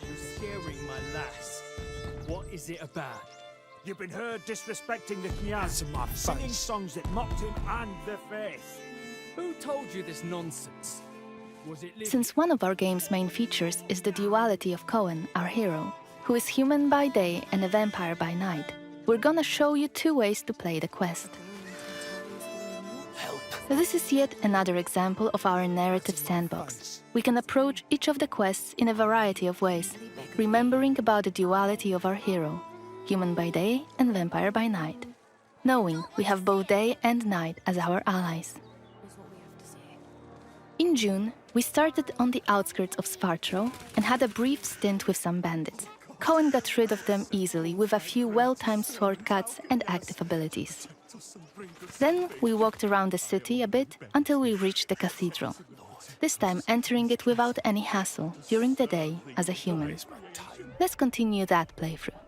You're scaring my lass. What is it about? You've been heard disrespecting the Kniaz, singing songs that mocked him and the faith. Who told you this nonsense? Was it Since one of our game's main features is the duality of Coen, our hero, who is human by day and a vampire by night, we're gonna show you 2 ways to play the quest. help? This is yet another example of our narrative sandbox. We can approach each of the quests in a variety of ways, remembering about the duality of our hero, human by day and vampire by night, knowing we have both day and night as our allies. In June, we started on the outskirts of Svartro and had a brief stint with some bandits. Coen got rid of them easily with a few well-timed sword cuts and active abilities. Then we walked around the city a bit until we reached the cathedral, this time entering it without any hassle during the day as a human. Let's continue that playthrough.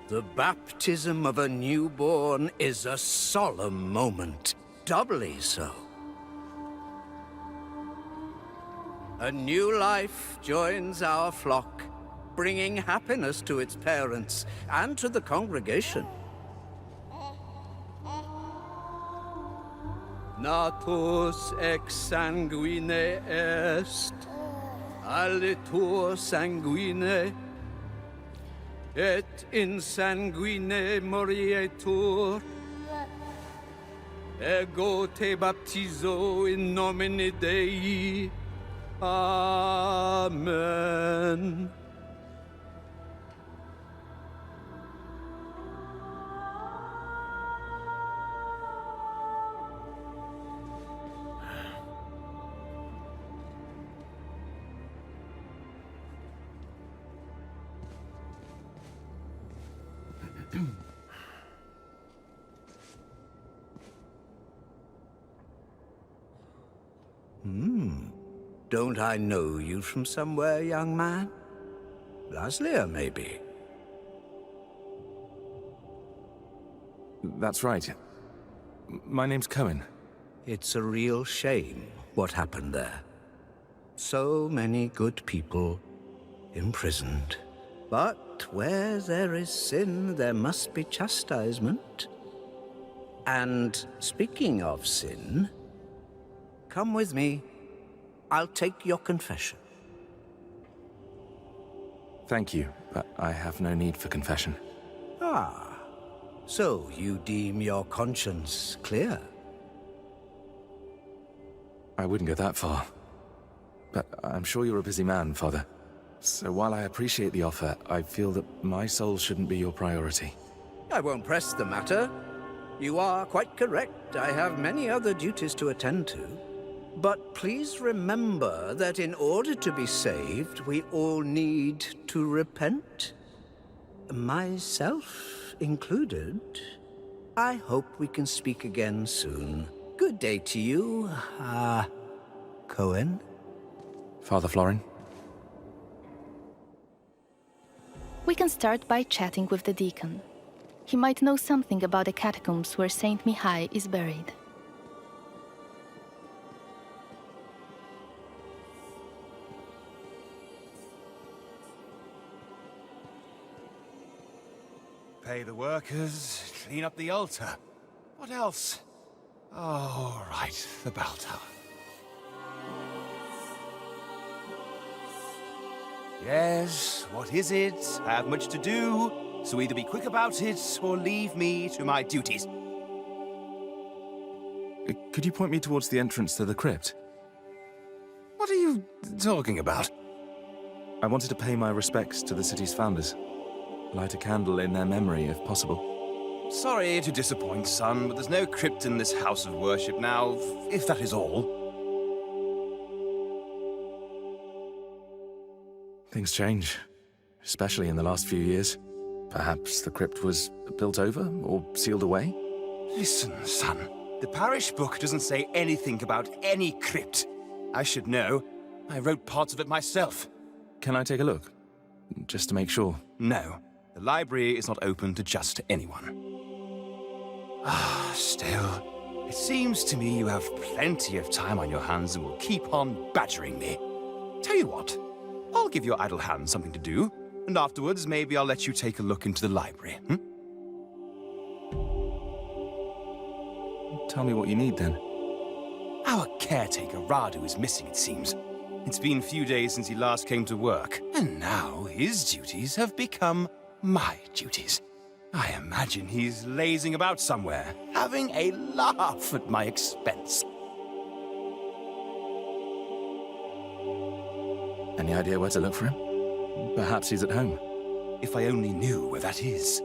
The baptism of a newborn is a solemn moment, doubly so. A new life joins our flock, bringing happiness to its parents and to the congregation. Natus ex sanguine est, alitur sanguine, et in sanguine morietur. Ego te baptizo in nomine Dei. Amen. Don't I know you from somewhere, young man? Laslia, maybe? That's right. My name's Coen. It's a real shame what happened there. So many good people imprisoned. But where there is sin, there must be chastisement. And speaking of sin, come with me. I'll take your confession. Thank you, but I have no need for confession. Ah, so you deem your conscience clear? I wouldn't go that far. But I'm sure you're a busy man, Father. So while I appreciate the offer, I feel that my soul shouldn't be your priority. I won't press the matter. You are quite correct. I have many other duties to attend to. But please remember that in order to be saved, we all need to repent. Myself included. I hope we can speak again soon. Good day to you, Coen. Father Florin? We can start by chatting with the deacon. He might know something about the catacombs where Saint Mihai is buried. Pay the workers, clean up the altar. What else? Oh, right, the bell tower. Yes, what is it? I have much to do, so either be quick about it or leave me to my duties. Could you point me towards the entrance to the crypt? What are you talking about? I wanted to pay my respects to the city's founders. Light a candle in their memory, if possible. Sorry to disappoint, son, but there's no crypt in this house of worship now, if that is all. Things change, especially in the last few years. Perhaps the crypt was built over or sealed away? Listen, son. The parish book doesn't say anything about any crypt. I should know. I wrote parts of it myself. Can I take a look? Just to make sure. No. The library is not open to just anyone. Still, it seems to me you have plenty of time on your hands and will keep on badgering me. Tell you what, I'll give your idle hands something to do, and afterwards maybe I'll let you take a look into the library, Tell me what you need, then. Our caretaker, Radu, is missing, it seems. It's been a few days since he last came to work, and now his duties have become my duties. I imagine he's lazing about somewhere, having a laugh at my expense. Any idea where to look for him? Perhaps he's at home. If I only knew where that is.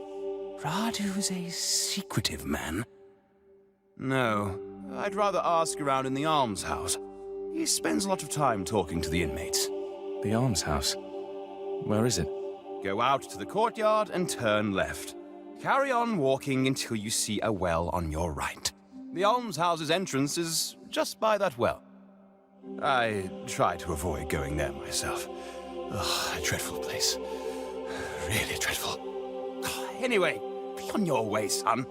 Radu's a secretive man. No, I'd rather ask around in the almshouse. He spends a lot of time talking to the inmates. The almshouse? Where is it? Go out to the courtyard and turn left. Carry on walking until you see a well on your right. The almshouse's entrance is just by that well. I try to avoid going there myself. Ugh, a dreadful place. Really dreadful. Anyway, be on your way, son.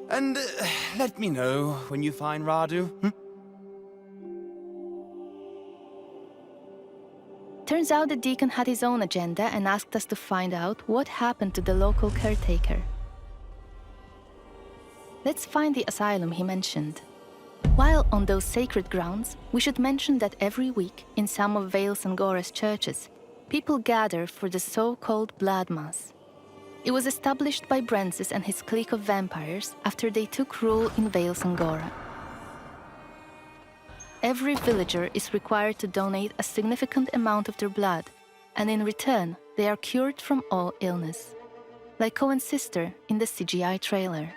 And let me know when you find Radu. Turns out the deacon had his own agenda and asked us to find out what happened to the local caretaker. Let's find the asylum he mentioned. While on those sacred grounds, we should mention that every week, in some of Vales and Gora's churches, people gather for the so-called Blood Mass. It was established by Brensis and his clique of vampires after they took rule in Vales and Gora. Every villager is required to donate a significant amount of their blood, and in return, they are cured from all illness. Like Coen's sister in the CGI trailer.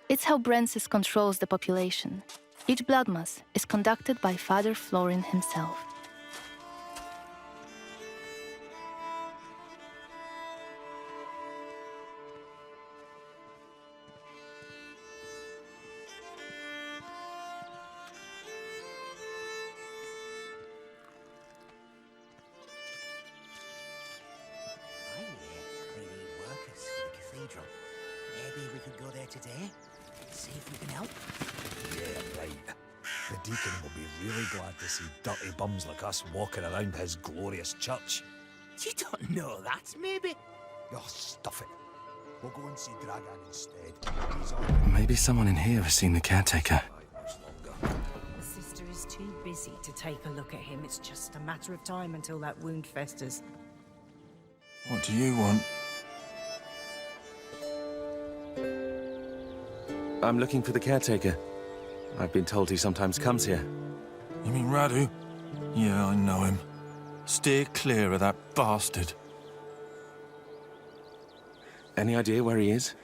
It's how Brensis controls the population. Each blood mass is conducted by Father Florin himself. Maybe we could go there today, see if we can help. Yeah, right. The deacon will be really glad to see dirty bums like us walking around his glorious church. You don't know that, maybe? Oh, stuff it. We'll go and see Dragan instead. He's on Maybe someone in here has seen the caretaker. 5 hours longer. The sister is too busy to take a look at him. It's just a matter of time until that wound festers. What do you want? I'm looking for the caretaker. I've been told he sometimes comes here. You mean Radu? Yeah, I know him. Steer clear of that bastard. Any idea where he is?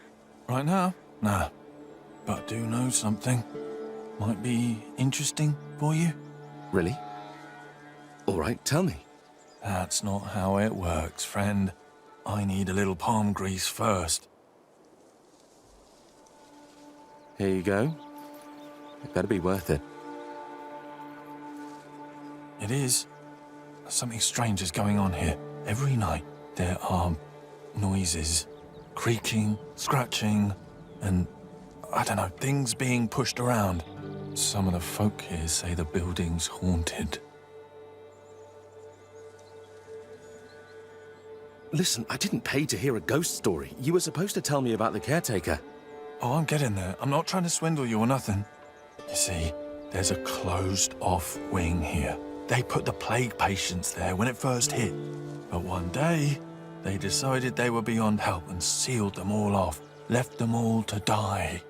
Right now? Nah. But I do know something. Might be interesting for you. Really? All right, tell me. That's not how it works, friend. I need a little palm grease first. Here you go. It better be worth it. It is. Something strange is going on here. Every night there are noises. Creaking, scratching, and, I don't know, things being pushed around. Some of the folk here say the building's haunted. Listen, I didn't pay to hear a ghost story. You were supposed to tell me about the caretaker. Oh, I'm getting there. I'm not trying to swindle you or nothing. You see, there's a closed-off wing here. They put the plague patients there when it first hit. But one day, they decided they were beyond help and sealed them all off, left them all to die.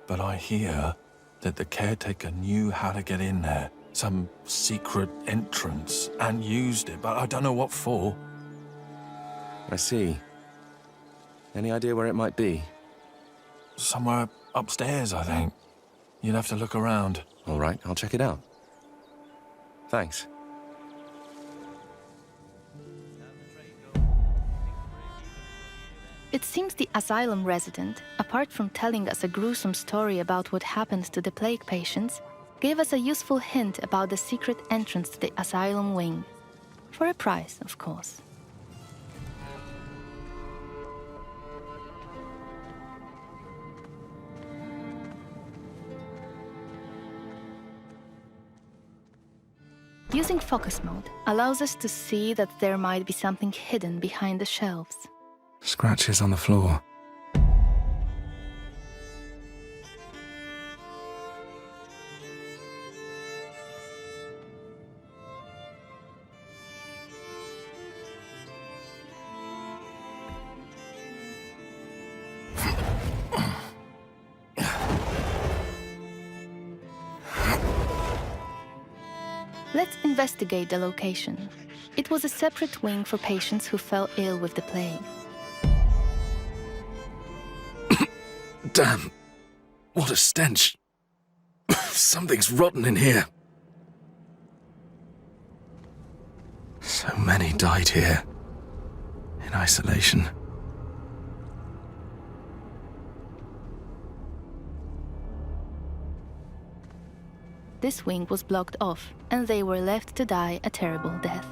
But I hear that the caretaker knew how to get in there, some secret entrance, and used it, but I don't know what for. I see. Any idea where it might be? Somewhere upstairs, I think. You'd have to look around. All right, I'll check it out. Thanks. It seems the asylum resident, apart from telling us a gruesome story about what happened to the plague patients, gave us a useful hint about the secret entrance to the asylum wing. For a price, of course. Using focus mode allows us to see that there might be something hidden behind the shelves. Scratches on the floor. Let's investigate the location. It was a separate wing for patients who fell ill with the plague. Damn. What a stench. Something's rotten in here. So many died here. In isolation. This wing was blocked off, and they were left to die a terrible death.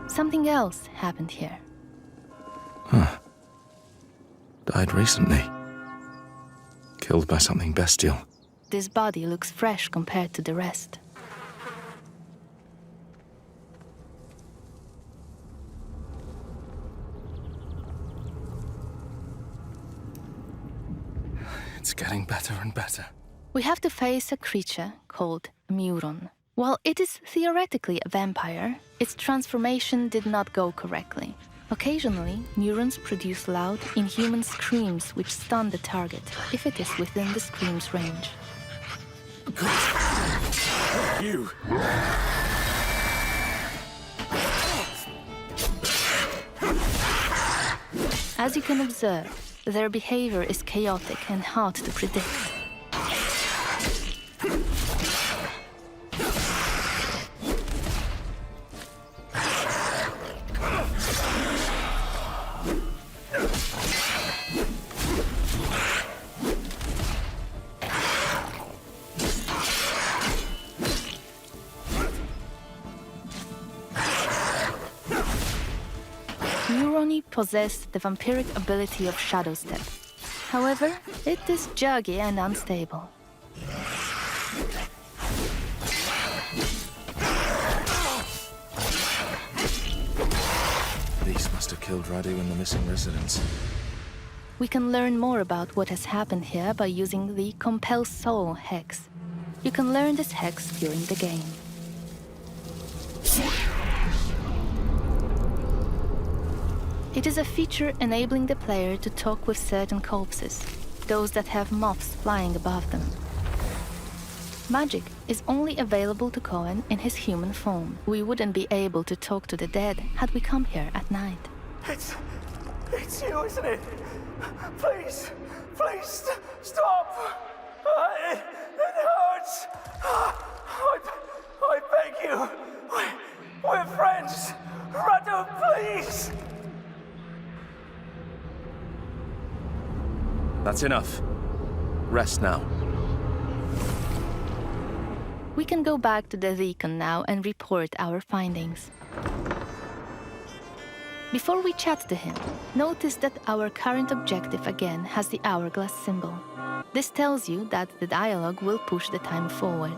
Something else happened here. Huh. Died recently. Killed by something bestial. This body looks fresh compared to the rest. It's getting better and better. We have to face a creature called Muron. While it is theoretically a vampire, its transformation did not go correctly. Occasionally, Murons produce loud, inhuman screams which stun the target, if it is within the scream's range. You! As you can observe, their behavior is chaotic and hard to predict. Muroni possess the vampiric ability of Shadow Step. However, it is juggy and unstable. These must have killed Radu and the missing residents. We can learn more about what has happened here by using the Compel Soul hex. You can learn this hex during the game. It is a feature enabling the player to talk with certain corpses, those that have moths flying above them. Magic is only available to Coen in his human form. We wouldn't be able to talk to the dead had we come here at night. It's you, isn't it? Please, stop! It hurts! I beg you! We're friends! Radu, please! That's enough. Rest now. We can go back to the Deacon now and report our findings. Before we chat to him, notice that our current objective again has the hourglass symbol. This tells you that the dialogue will push the time forward.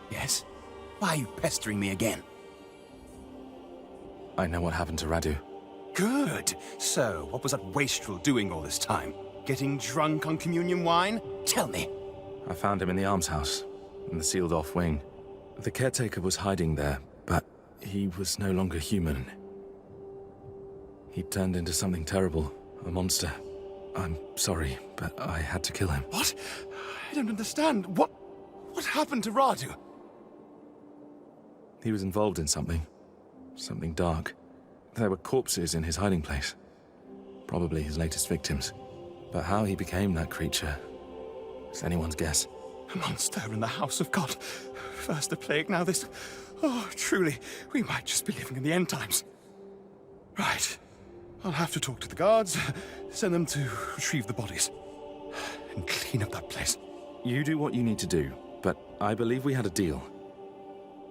Yes? Why are you pestering me again? I know what happened to Radu. Good. So, what was that wastrel doing all this time? Getting drunk on communion wine? Tell me. I found him in the arms house, in the sealed-off wing. The caretaker was hiding there, but he was no longer human. He turned into something terrible, a monster. I'm sorry, but I had to kill him. What? I don't understand. What happened to Radu? He was involved in something dark. There were corpses in his hiding place. Probably his latest victims. But how he became that creature is anyone's guess. A monster in the house of God. First the plague, now this. Oh, truly, we might just be living in the end times. Right. I'll have to talk to the guards, send them to retrieve the bodies, and clean up that place. You do what you need to do, but I believe we had a deal.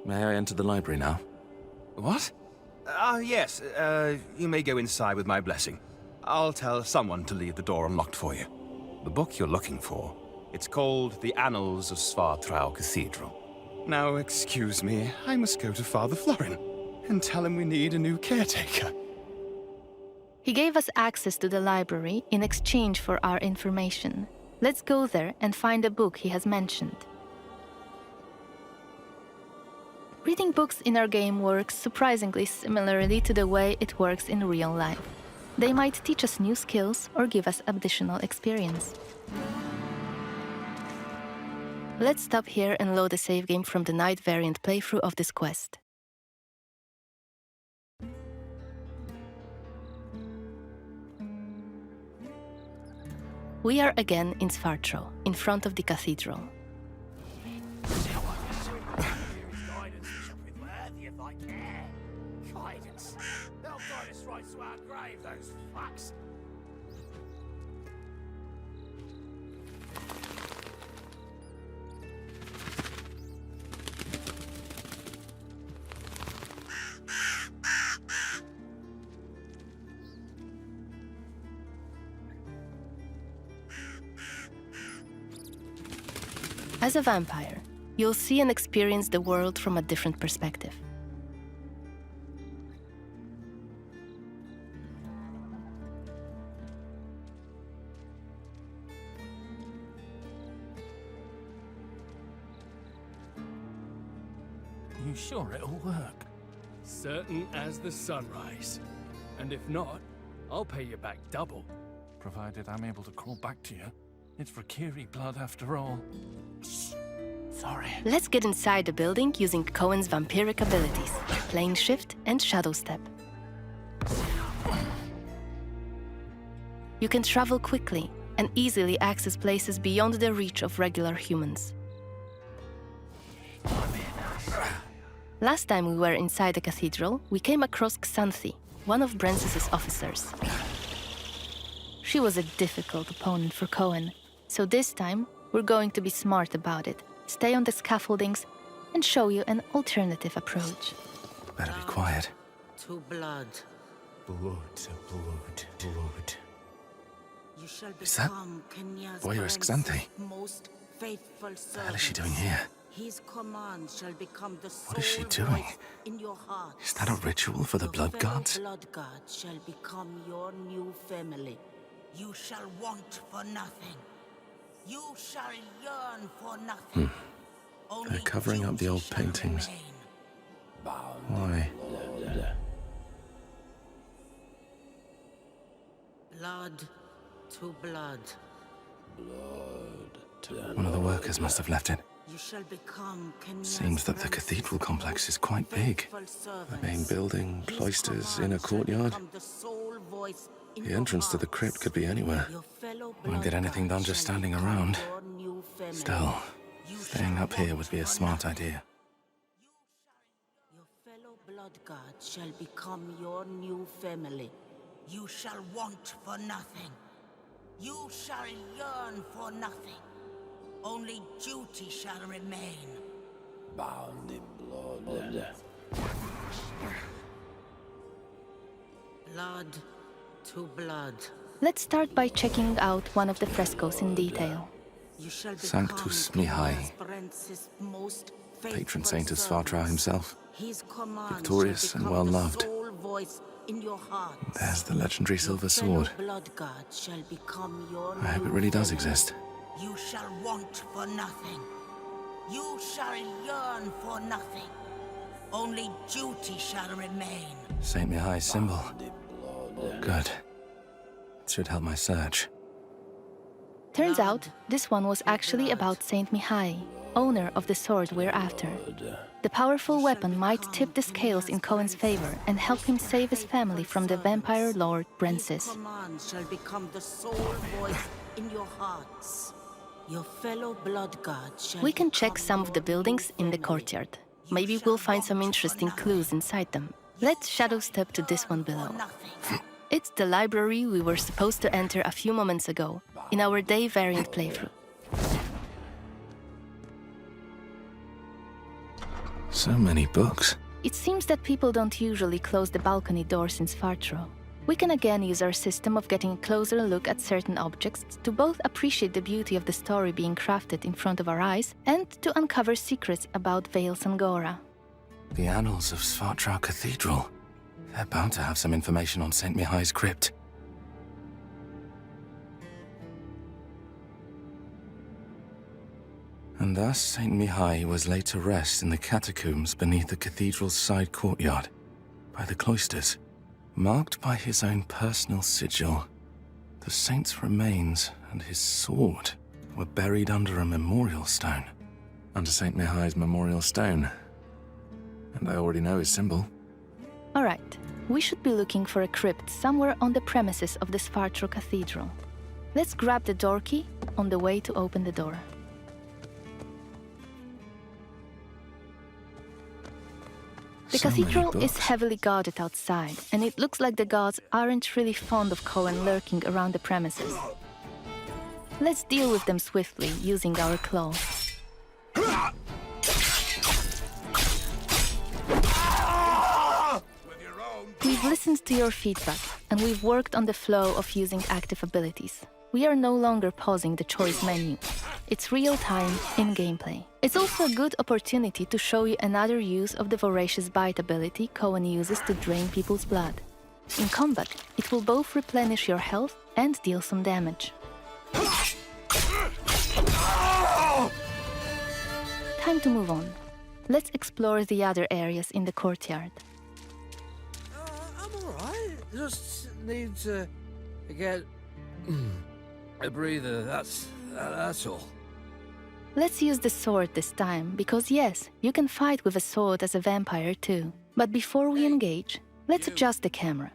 May I enter the library now? What? Yes. You may go inside with my blessing. I'll tell someone to leave the door unlocked for you. The book you're looking for, it's called The Annals of Svartrau Cathedral. Now, excuse me, I must go to Father Florin and tell him we need a new caretaker. He gave us access to the library in exchange for our information. Let's go there and find a book he has mentioned. Reading books in our game works surprisingly similarly to the way it works in real life. They might teach us new skills or give us additional experience. Let's stop here and load a save game from the night variant playthrough of this quest. We are again in Svartrau, in front of the cathedral. Guidance. They'll guide us right to our grave, those fucks. As a vampire, you'll see and experience the world from a different perspective. You sure it'll work? Certain as the sunrise. And if not, I'll pay you back double. Provided I'm able to crawl back to you. It's for Kiri blood after all. Sorry. Let's get inside the building using Coen's vampiric abilities, Plane Shift and Shadow Step. You can travel quickly and easily access places beyond the reach of regular humans. Last time we were inside the cathedral, we came across Xanthe, one of Brensis's officers. She was a difficult opponent for Coen, so this time we're going to be smart about it, stay on the scaffoldings, and show you an alternative approach. Better be quiet. To blood. Blood, blood, blood. You shall Is that become Kenya's Voyeur's prince's Xanthe? most faithful What the hell is she servant. doing here? His command shall become the What is she sole doing? voice in your heart. Is that a ritual for the blood fellow gods? blood god shall become your new family. You shall want for nothing. You shall yearn for nothing. Only They're covering up the duty old shall paintings. remain. Why? Blood to blood. One of the workers must have left it. You shall become Kenya's Seems that the prince's cathedral complex is quite big. faithful servant. The main building, His cloisters, command inner shall courtyard. become the sole voice in The your entrance to the hearts. crypt could be anywhere. Your fellow Won't get blood anything god done just shall standing become around. your new family. Still, You staying shall up here want would be a for smart nothing. idea. Your fellow blood god shall become your new family. You shall want for nothing. You shall yearn for nothing. Only duty shall remain. Bound in blood. Blood to blood. Let's start by checking out one of the frescoes in detail. You shall Sanctus become Mihai, Kenya's prince's most patron faithful saint of servant. Svartrau himself. His command Victorious shall and become the well-loved. sole voice in your heart. There's the legendary silver Fellow sword. blood god shall become your I hope new it really does family. exist. You shall want for nothing. You shall yearn for nothing. Only duty shall remain. Saint Mihai's symbol. Good. It should help my search. Turns out, this one was actually about Saint Mihai. owner of the sword we're after. The powerful weapon might tip the scales in Coen's favor and help him save his family from the vampire lord Brensis. Commands shall become the sole voice in your hearts. Your fellow blood gods shall We can check become some of the your buildings new in the family. courtyard. Maybe we'll find some interesting clues inside them. Let's shadow step to this one below. Nothing. It's the library we were supposed to enter a few moments ago, in our day variant playthrough. So many books. It seems that people don't usually close the balcony doors in Svartro. We can again use our system of getting a closer look at certain objects to both appreciate the beauty of the story being crafted in front of our eyes and to uncover secrets about Vale Sangora. The annals of Svartrau Cathedral. They're bound to have some information on St. Mihai's crypt. And thus St. Mihai was laid to rest in the catacombs beneath the cathedral's side courtyard, by the cloisters. Marked by his own personal sigil, the saint's remains and his sword were buried under a memorial stone. Under St. Mihai's memorial stone. And I already know his symbol. All right, we should be looking for a crypt somewhere on the premises of the Svartro Cathedral. Let's grab the door key on the way to open the door. The So many cathedral is books. heavily guarded outside, and it looks like the guards aren't really fond of Coen lurking around the premises. Let's deal with them swiftly, using our claws. We've listened to your feedback, and we've worked on the flow of using active abilities. We are no longer pausing the choice menu. It's real-time, in gameplay. It's also a good opportunity to show you another use of the Voracious Bite ability Coen uses to drain people's blood. In combat, it will both replenish your health and deal some damage. Time to move on. Let's explore the other areas in the courtyard. I'm alright. Just need to get a breather. That's all. Let's use the sword this time, because yes, you can fight with a sword as a vampire too. But before we engage, let's adjust the camera.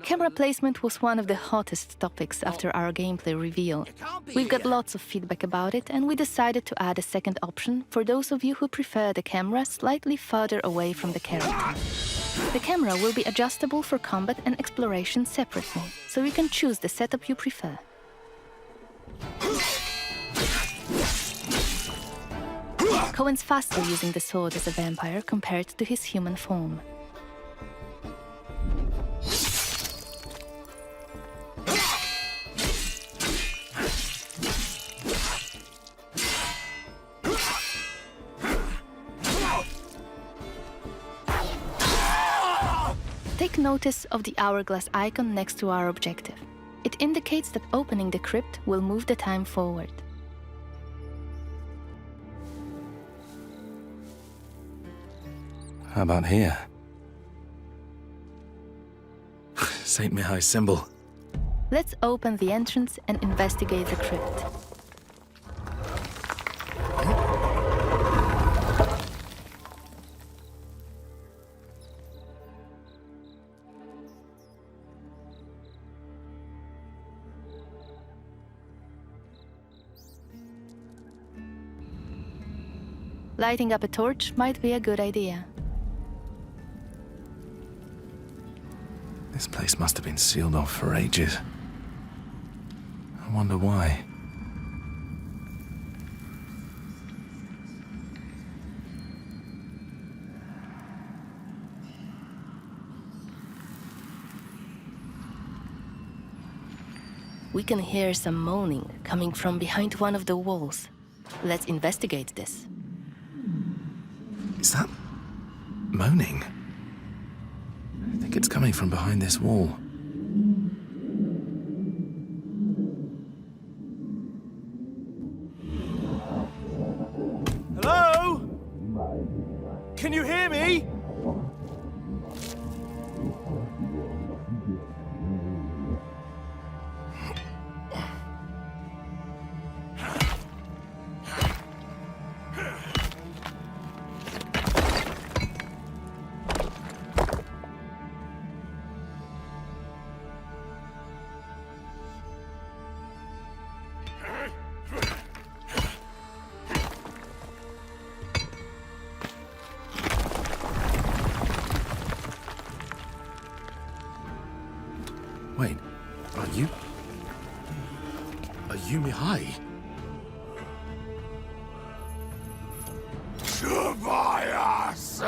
Camera placement was one of the hottest topics after our gameplay reveal. We've got lots of feedback about it, and we decided to add a second option for those of you who prefer the camera slightly further away from the character. The camera will be adjustable for combat and exploration separately, so you can choose the setup you prefer. Coen's faster using the sword as a vampire compared to his human form. Take notice of the hourglass icon next to our objective. It indicates that opening the crypt will move the time forward. How about here? St. Mihai's symbol. Let's open the entrance and investigate the crypt. Lighting up a torch might be a good idea. This place must have been sealed off for ages. I wonder why. We can hear some moaning coming from behind one of the walls. Let's investigate this. Is that moaning? I think it's coming from behind this wall. Hello? Can you hear me? Wait, are you Mihai? Tobias!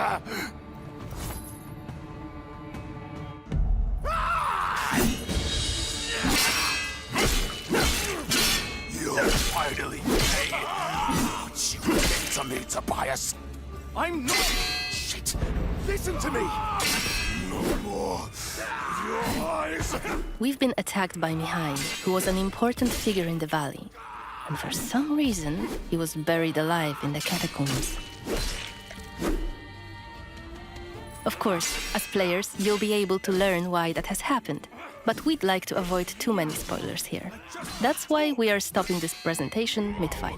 You'll finally pay. What you did to me, Tobias. I'm not... Shit! Listen to me! No more. Your eyes. We've been attacked by Mihai, who was an important figure in the valley. And for some reason, he was buried alive in the catacombs. Of course, as players, you'll be able to learn why that has happened. But we'd like to avoid too many spoilers here. That's why we are stopping this presentation mid-fight.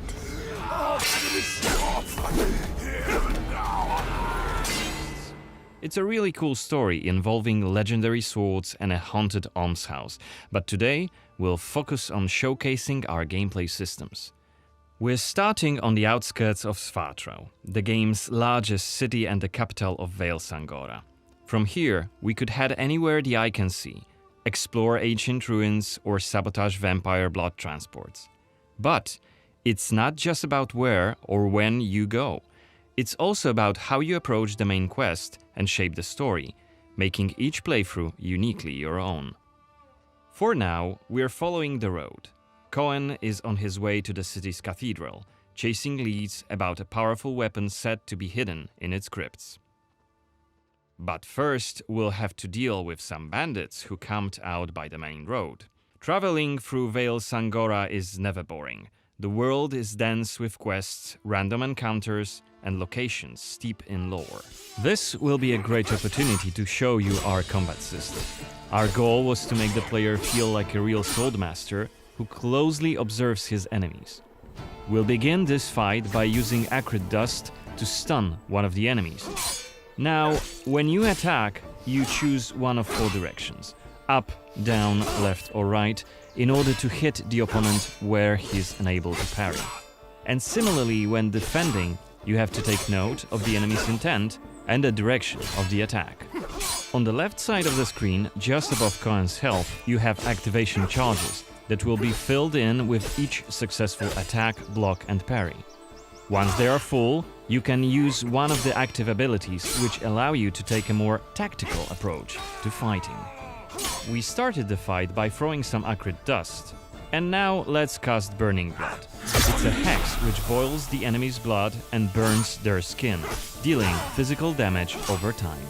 It's a really cool story involving legendary swords and a haunted almshouse, but today we'll focus on showcasing our gameplay systems. We're starting on the outskirts of Svartro, the game's largest city and the capital of Vale Sangora. From here, we could head anywhere the eye can see, explore ancient ruins or sabotage vampire blood transports. But it's not just about where or when you go. It's also about how you approach the main quest and shape the story, making each playthrough uniquely your own. For now, we're following the road. Coen is on his way to the city's cathedral, chasing leads about a powerful weapon said to be hidden in its crypts. But first, we'll have to deal with some bandits who camped out by the main road. Traveling through Vale Sangora is never boring. The world is dense with quests, random encounters, and locations steep in lore. This will be a great opportunity to show you our combat system. Our goal was to make the player feel like a real swordmaster who closely observes his enemies. We'll begin this fight by using acrid dust to stun one of the enemies. Now, when you attack, you choose one of 4 directions: up, down, left or right, in order to hit the opponent where he's unable to parry. And similarly, when defending, you have to take note of the enemy's intent and the direction of the attack. On the left side of the screen, just above Coen's health, you have activation charges that will be filled in with each successful attack, block and parry. Once they are full, you can use one of the active abilities which allow you to take a more tactical approach to fighting. We started the fight by throwing some acrid dust, and now let's cast Burning Blood. It's a hex which boils the enemy's blood and burns their skin, dealing physical damage over time.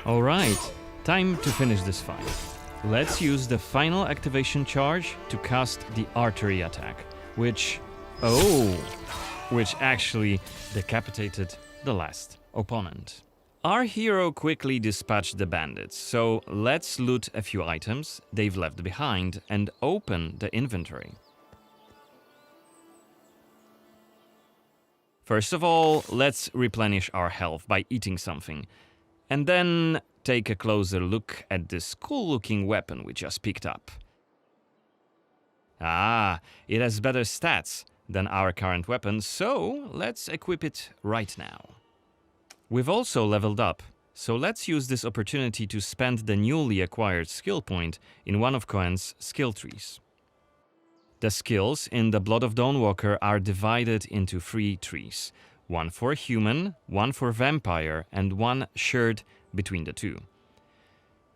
Alright, time to finish this fight. Let's use the final activation charge to cast the artery attack, which actually decapitated the last opponent. Our hero quickly dispatched the bandits, so let's loot a few items they've left behind and open the inventory. First of all, let's replenish our health by eating something, and then take a closer look at this cool-looking weapon we just picked up. Ah, it has better stats than our current weapon, so let's equip it right now. We've also leveled up, so let's use this opportunity to spend the newly acquired skill point in one of Coen's skill trees. The skills in the Blood of Dawnwalker are divided into 3 trees, one for human, one for vampire, and one shared between the 2.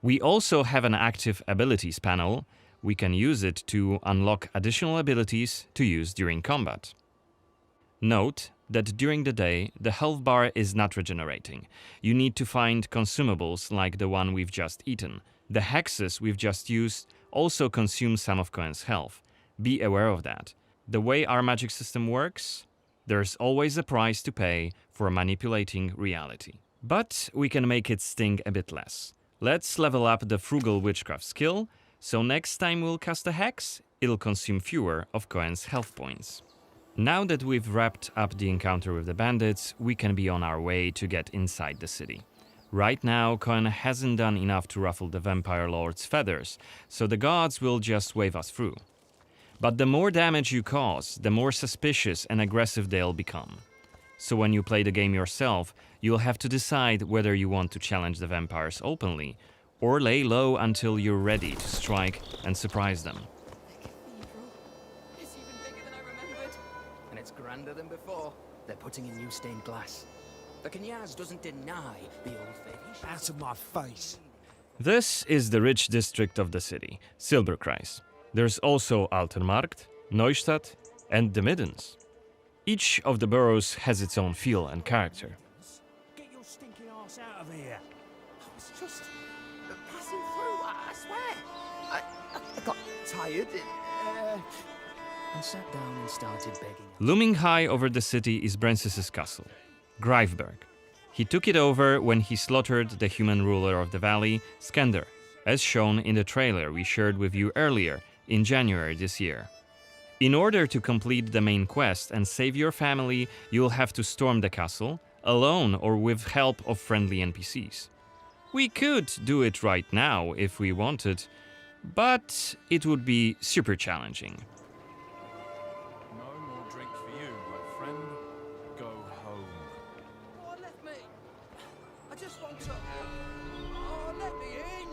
We also have an active abilities panel. We can use it to unlock additional abilities to use during combat. Note that during the day, the health bar is not regenerating. You need to find consumables like the one we've just eaten. The hexes we've just used also consume some of Coen's health. Be aware of that. The way our magic system works, there's always a price to pay for manipulating reality. But we can make it sting a bit less. Let's level up the Frugal Witchcraft skill, so next time we'll cast a hex, it'll consume fewer of Coen's health points. Now that we've wrapped up the encounter with the bandits, we can be on our way to get inside the city. Right now, Coen hasn't done enough to ruffle the Vampire Lord's feathers, so the gods will just wave us through. But the more damage you cause, the more suspicious and aggressive they'll become. So when you play the game yourself, you'll have to decide whether you want to challenge the vampires openly, or lay low until you're ready to strike and surprise them. It's even bigger than I remembered. And it's grander than before. They're putting in new stained glass. The Knyaz doesn't deny the old faith. Out of my face. This is the rich district of the city, Silberkreis. There's also Altenmarkt, Neustadt, and the Middens. Each of the boroughs has its own feel and character. Get your stinking ass out of here. I was just passing through, I swear. I got tired and sat down and started begging. Looming high over the city is Brensis's castle, Greifberg. He took it over when he slaughtered the human ruler of the valley, Skender, as shown in the trailer we shared with you earlier in January this year. In order to complete the main quest and save your family, you'll have to storm the castle, alone or with help of friendly NPCs. We could do it right now if we wanted, but it would be super challenging. No more drink for you, my friend. Go home. Oh, let me. I just want to. Oh, let me in.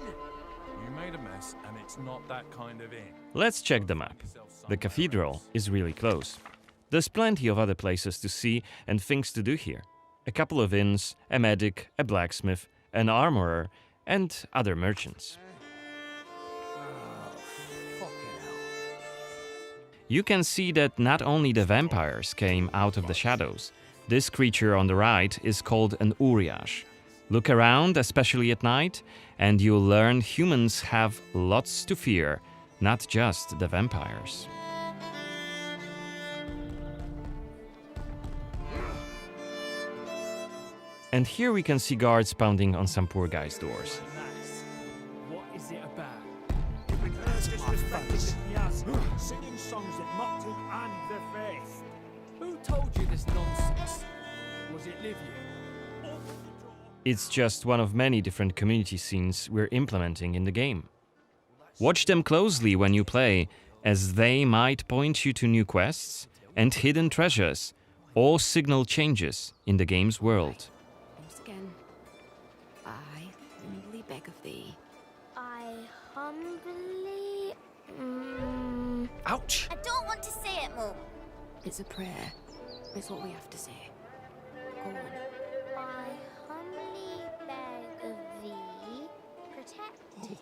You made a mess, and it's not that kind of inn. Let's check the map. The cathedral is really close. There's plenty of other places to see and things to do here. A couple of inns, a medic, a blacksmith, an armorer, and other merchants. You can see that not only the vampires came out of the shadows. This creature on the right is called an Uriash. Look around, especially at night, and you'll learn humans have lots to fear, not just the vampires. And here we can see guards pounding on some poor guy's doors. What is it about? Singing songs that mocked him and the faith. Who told you this nonsense? Was it Livia? It's just one of many different community scenes we're implementing in the game. Watch them closely when you play, as they might point you to new quests and hidden treasures, or signal changes in the game's world. Once again, I humbly beg of thee. I humbly... Ouch! I don't want to say it, Mum. It's a prayer. It's what we have to say. Go on. I humbly beg of thee, protect me.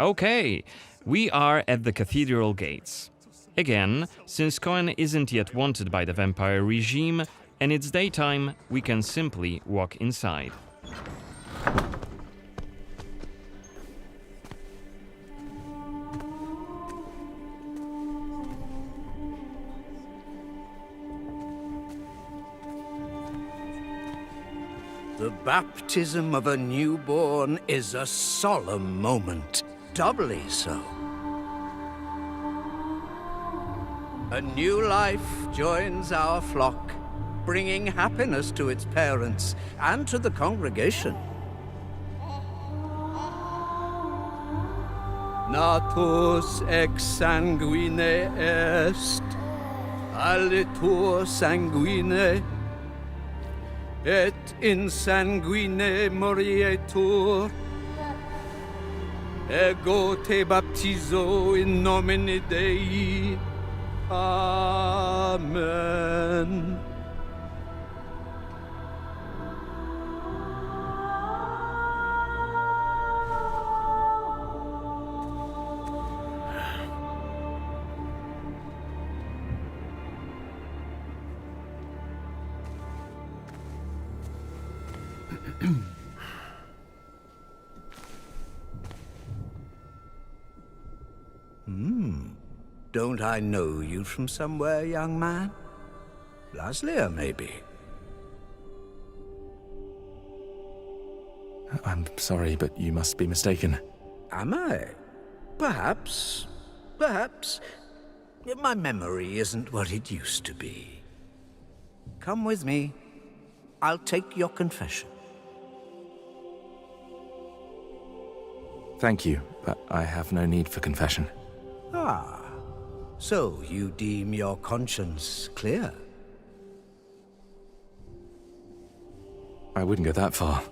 Okay, we are at the cathedral gates. Again, since Coen isn't yet wanted by the vampire regime and it's daytime, we can simply walk inside. The baptism of a newborn is a solemn moment, doubly so. A new life joins our flock, bringing happiness to its parents and to the congregation. Natus ex sanguine est, alitur sanguine, et in sanguine morietur. Ego te baptizo in nomine Dei. Amen. Don't I know you from somewhere, young man? Laslia, maybe? I'm sorry, but you must be mistaken. Am I? Perhaps. Perhaps. My memory isn't what it used to be. Come with me. I'll take your confession. Thank you, but I have no need for confession. Ah. So you deem your conscience clear? I wouldn't go that far.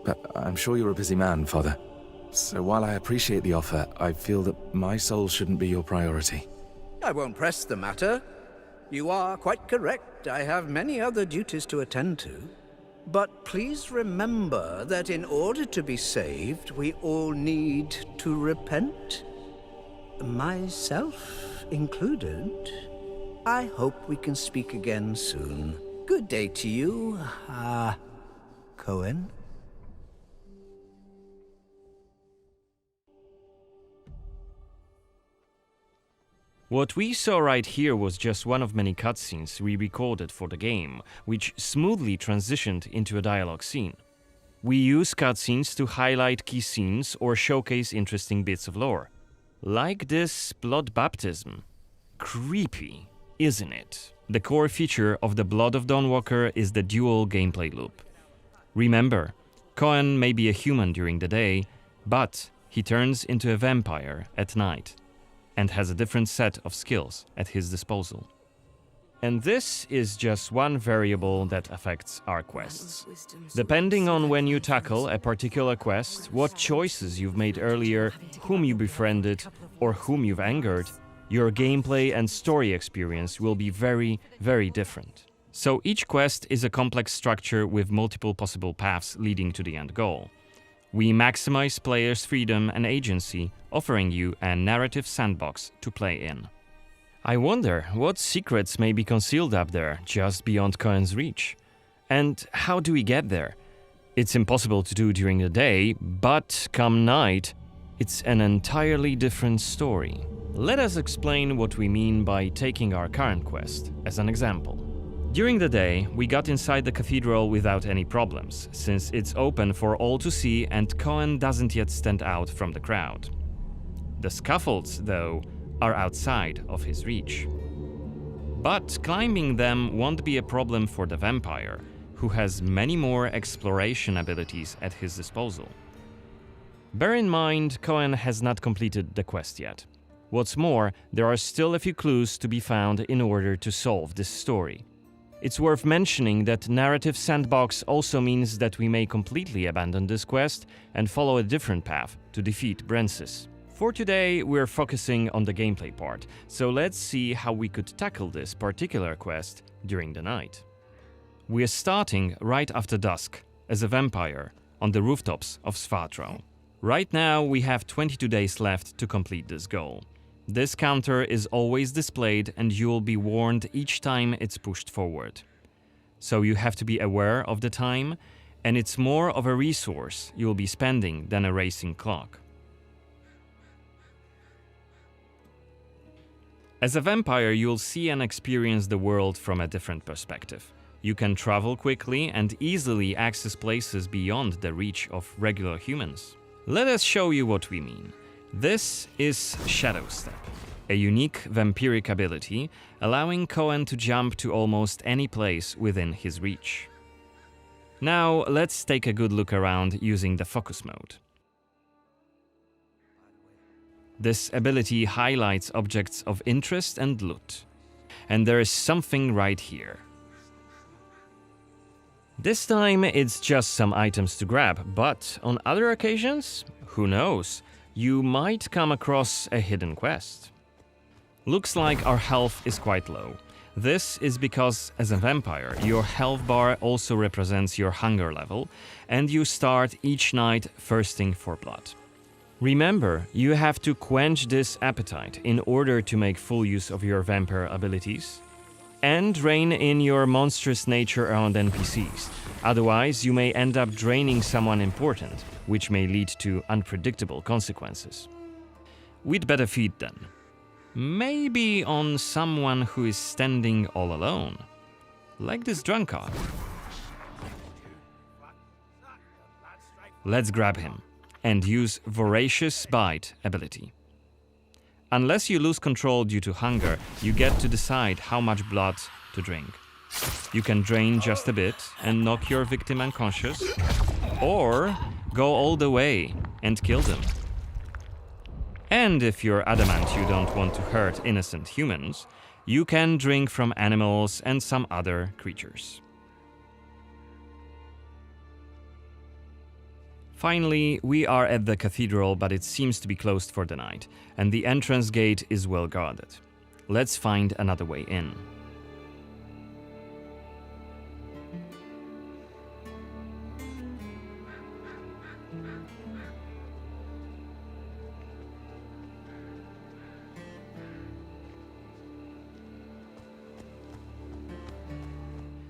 But I'm sure you're a busy man, Father. So while I appreciate the offer, I feel that my soul shouldn't be your priority. I won't press the matter. You are quite correct. I have many other duties to attend to. But please remember that in order to be saved, we all need to repent. Myself included. I hope we can speak again soon. Good day to you, Coen. What we saw right here was just one of many cutscenes we recorded for the game, which smoothly transitioned into a dialogue scene. We use cutscenes to highlight key scenes or showcase interesting bits of lore. Like this blood baptism. Creepy, isn't it? The core feature of the Blood of Dawnwalker is the dual gameplay loop. Remember, Coen may be a human during the day, but he turns into a vampire at night, and has a different set of skills at his disposal. And this is just one variable that affects our quests. Depending on when you tackle a particular quest, what choices you've made earlier, whom you befriended, or whom you've angered, your gameplay and story experience will be very, very different. So each quest is a complex structure with multiple possible paths leading to the end goal. We maximize players' freedom and agency, offering you a narrative sandbox to play in. I wonder what secrets may be concealed up there, just beyond Coen's reach. And how do we get there? It's impossible to do during the day, but come night, it's an entirely different story. Let us explain what we mean by taking our current quest as an example. During the day, we got inside the cathedral without any problems, since it's open for all to see and Coen doesn't yet stand out from the crowd. The scaffolds, though, are outside of his reach. But climbing them won't be a problem for the vampire, who has many more exploration abilities at his disposal. Bear in mind, Coen has not completed the quest yet. What's more, there are still a few clues to be found in order to solve this story. It's worth mentioning that narrative sandbox also means that we may completely abandon this quest and follow a different path to defeat Brensis. For today, we're focusing on the gameplay part, so let's see how we could tackle this particular quest during the night. We're starting right after dusk, as a vampire, on the rooftops of Svatro. Right now, we have 22 days left to complete this goal. This counter is always displayed and you'll be warned each time it's pushed forward. So you have to be aware of the time, and it's more of a resource you'll be spending than a racing clock. As a vampire, you'll see and experience the world from a different perspective. You can travel quickly and easily access places beyond the reach of regular humans. Let us show you what we mean. This is Shadow Step, a unique vampiric ability allowing Coen to jump to almost any place within his reach. Now let's take a good look around using the focus mode. This ability highlights objects of interest and loot. And there is something right here. This time it's just some items to grab, but on other occasions, who knows, you might come across a hidden quest. Looks like our health is quite low. This is because, as a vampire, your health bar also represents your hunger level, and you start each night thirsting for blood. Remember, you have to quench this appetite in order to make full use of your vampire abilities, and rein in your monstrous nature around NPCs. Otherwise, you may end up draining someone important, which may lead to unpredictable consequences. We'd better feed then. Maybe on someone who is standing all alone, like this drunkard. Let's grab him and use Voracious Bite ability. Unless you lose control due to hunger, you get to decide how much blood to drink. You can drain just a bit and knock your victim unconscious, or go all the way and kill them. And if you're adamant you don't want to hurt innocent humans, you can drink from animals and some other creatures. Finally, we are at the cathedral, but it seems to be closed for the night, and the entrance gate is well guarded. Let's find another way in.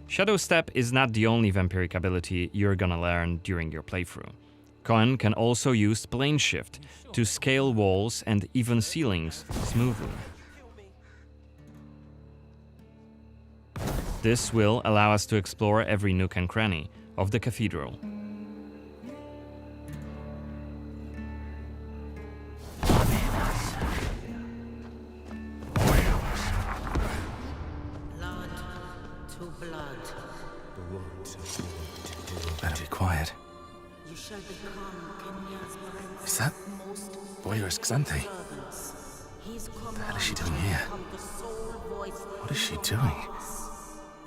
Shadow Step is not the only vampiric ability you're gonna learn during your playthrough. Coen can also use Plane Shift to scale walls and even ceilings smoothly. This will allow us to explore every nook and cranny of the cathedral. Better be quiet. Is that Voyeur's Xanthe? What the hell is she doing here? What is she doing?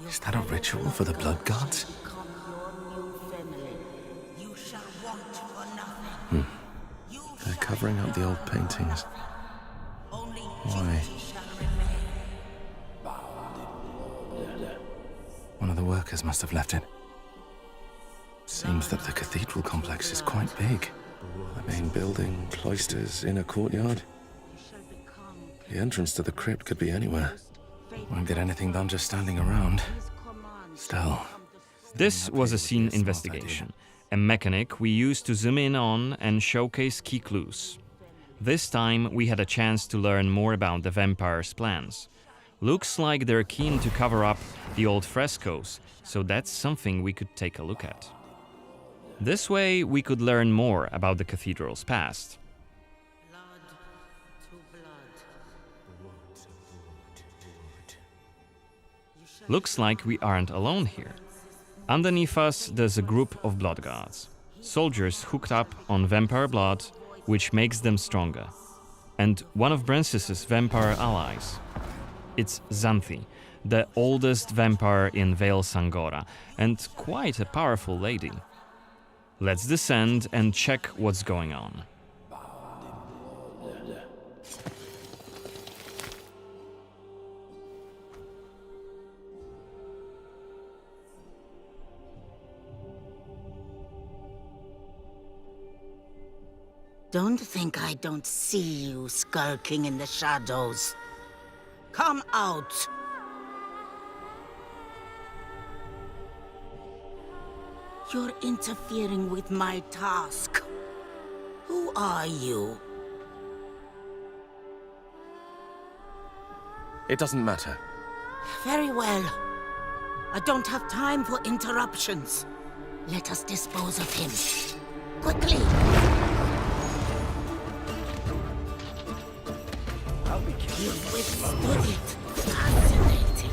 Is that a ritual for the blood gods? They're covering up the old paintings. Why? One of the workers must have left it. Seems that the cathedral complex is quite big. The main building, cloisters, inner courtyard. The entrance to the crypt could be anywhere. Won't get anything done just standing around. Still. This was a scene investigation, a mechanic we used to zoom in on and showcase key clues. This time we had a chance to learn more about the vampire's plans. Looks like they're keen to cover up the old frescoes, so that's something we could take a look at. This way we could learn more about the cathedral's past. Looks like we aren't alone here. Underneath us there's a group of blood guards, soldiers hooked up on vampire blood, which makes them stronger, and one of Brances's vampire allies. It's Xanthe, the oldest vampire in Vale Sangora, and quite a powerful lady. Let's descend and check what's going on. Don't think I don't see you skulking in the shadows. Come out! You're interfering with my task. Who are you? It doesn't matter. Very well. I don't have time for interruptions. Let us dispose of him. Quickly! You've withstood it. Fascinating.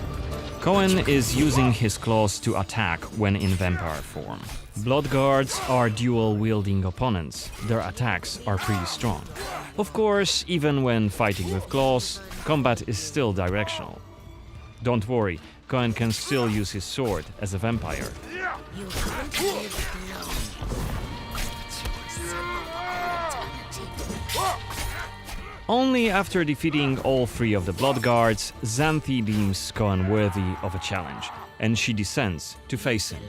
Coen is using his claws to attack when in vampire form. Blood guards are dual-wielding opponents. Their attacks are pretty strong. Of course, even when fighting with claws, combat is still directional. Don't worry, Coen can still use his sword as a vampire. You haven't lived long. Only after defeating all three of the blood guards, Xanthe deems Coen worthy of a challenge, and she descends to face him.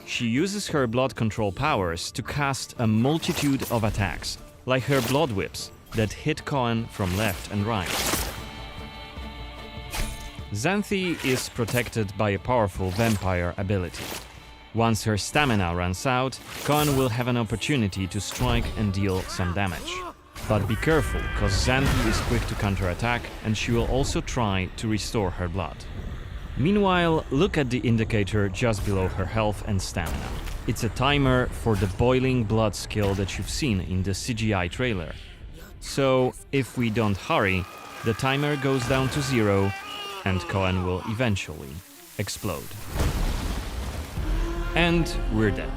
She uses her blood control powers to cast a multitude of attacks, like her blood whips that hit Coen from left and right. Xanthe is protected by a powerful vampire ability. Once her stamina runs out, Coen will have an opportunity to strike and deal some damage. But be careful, cause Xanthe is quick to counterattack and she will also try to restore her blood. Meanwhile, look at the indicator just below her health and stamina. It's a timer for the boiling blood skill that you've seen in the CGI trailer. So, if we don't hurry, the timer goes down to 0 and Coen will eventually explode. And we're dead.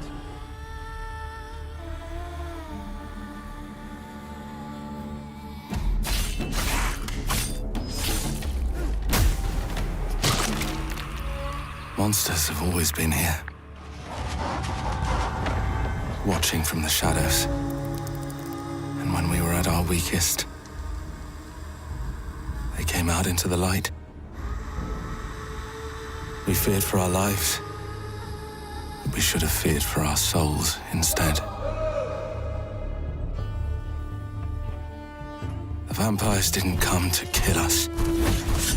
Monsters have always been here. watching from the shadows. And when we were at our weakest, they came out into the light. We feared for our lives, but we should have feared for our souls instead. The vampires didn't come to kill us.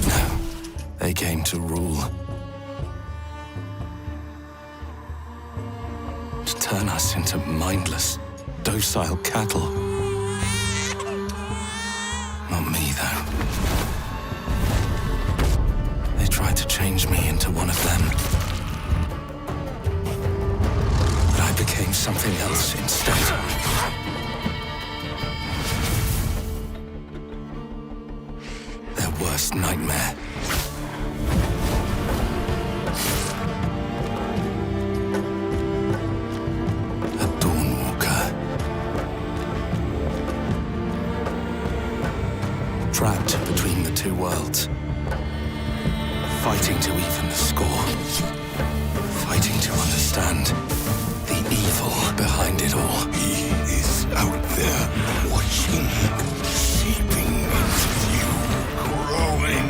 No, they came to rule. To turn us into mindless, docile cattle. Not me, though. They tried to change me into one of them. But I became something else instead. Their worst nightmare. A Dawnwalker. Trapped between the two worlds. Fighting to even the score. Fighting to understand the evil behind it all. He is out there watching, seeping into you, growing.